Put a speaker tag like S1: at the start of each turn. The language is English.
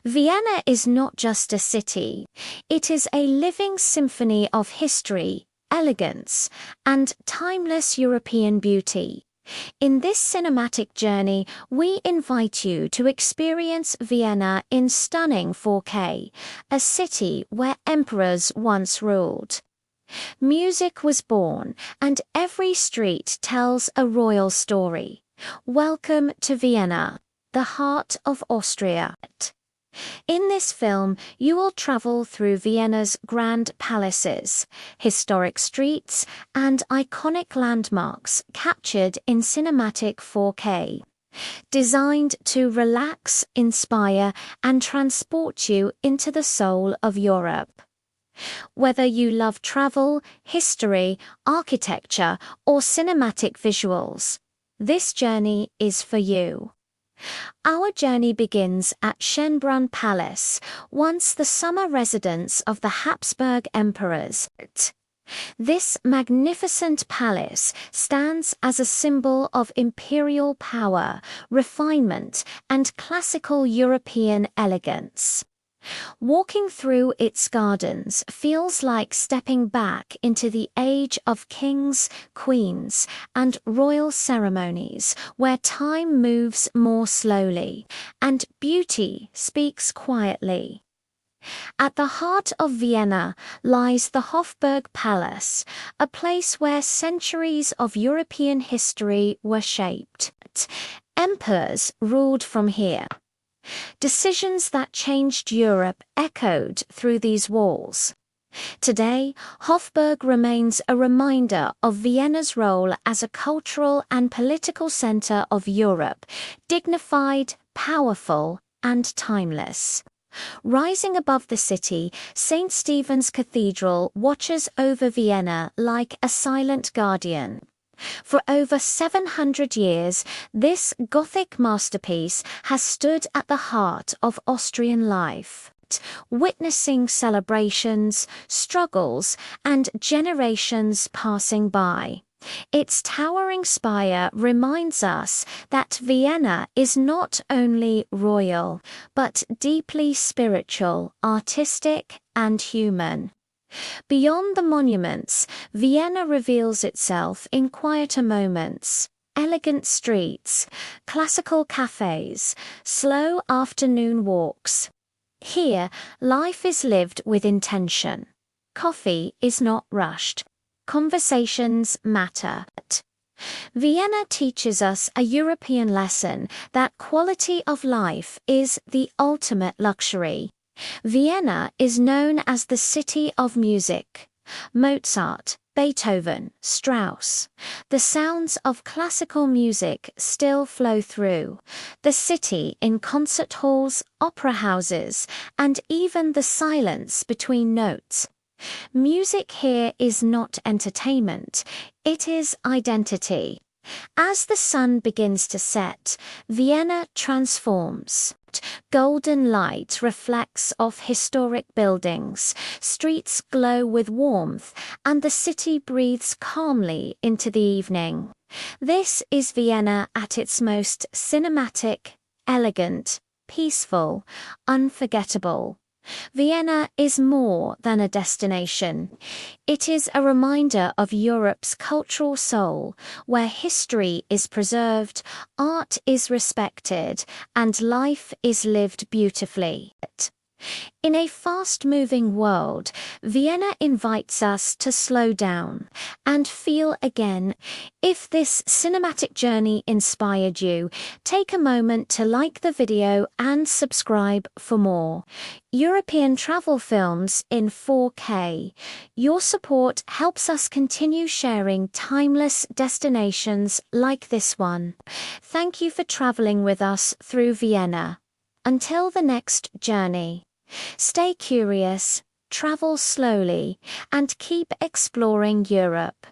S1: Vienna is not just a city, it is a living symphony of history, elegance, and timeless European beauty. In this cinematic journey, we invite you to experience Vienna in stunning 4K, a city where emperors once ruled. Music was born, and every street tells a royal story. Welcome to Vienna, the heart of Austria. In this film, you will travel through Vienna's grand palaces, historic streets, and iconic landmarks captured in cinematic 4K. Designed to relax, inspire, and transport you into the soul of Europe. Whether you love travel, history, architecture, or cinematic visuals, this journey is for you. Our journey begins at Schönbrunn Palace, once the summer residence of the Habsburg emperors. This magnificent palace stands as a symbol of imperial power, refinement, and classical European elegance. Walking through its gardens feels like stepping back into the age of kings, queens, and royal ceremonies, where time moves more slowly, and beauty speaks quietly. At the heart of Vienna lies the Hofburg Palace, a place where centuries of European history were shaped. Emperors ruled from here. Decisions that changed Europe echoed through these walls. Today, Hofburg remains a reminder of Vienna's role as a cultural and political center of Europe, dignified, powerful, and timeless. Rising above the city, St. Stephen's Cathedral watches over Vienna like a silent guardian. For over 700 years, this Gothic masterpiece has stood at the heart of Austrian life, witnessing celebrations, struggles, and generations passing by. Its towering spire reminds us that Vienna is not only royal, but deeply spiritual, artistic, and human. Beyond the monuments, Vienna reveals itself in quieter moments. Elegant streets, classical cafes, slow afternoon walks. Here, life is lived with intention. Coffee is not rushed. Conversations matter. Vienna teaches us a European lesson that quality of life is the ultimate luxury. Vienna is known as the city of music. Mozart, Beethoven, Strauss. The sounds of classical music still flow through the city in concert halls, opera houses, and even the silence between notes. Music here is not entertainment, it is identity. As the sun begins to set, Vienna transforms. Golden light reflects off historic buildings, streets glow with warmth, and the city breathes calmly into the evening. This is Vienna at its most cinematic, elegant, peaceful, unforgettable. Vienna is more than a destination. It is a reminder of Europe's cultural soul, where history is preserved, art is respected, and life is lived beautifully. In a fast-moving world, Vienna invites us to slow down and feel again. If this cinematic journey inspired you, take a moment to like the video and subscribe for more European travel films in 4K. Your support helps us continue sharing timeless destinations like this one. Thank you for traveling with us through Vienna. Until the next journey. Stay curious, travel slowly, and keep exploring Europe.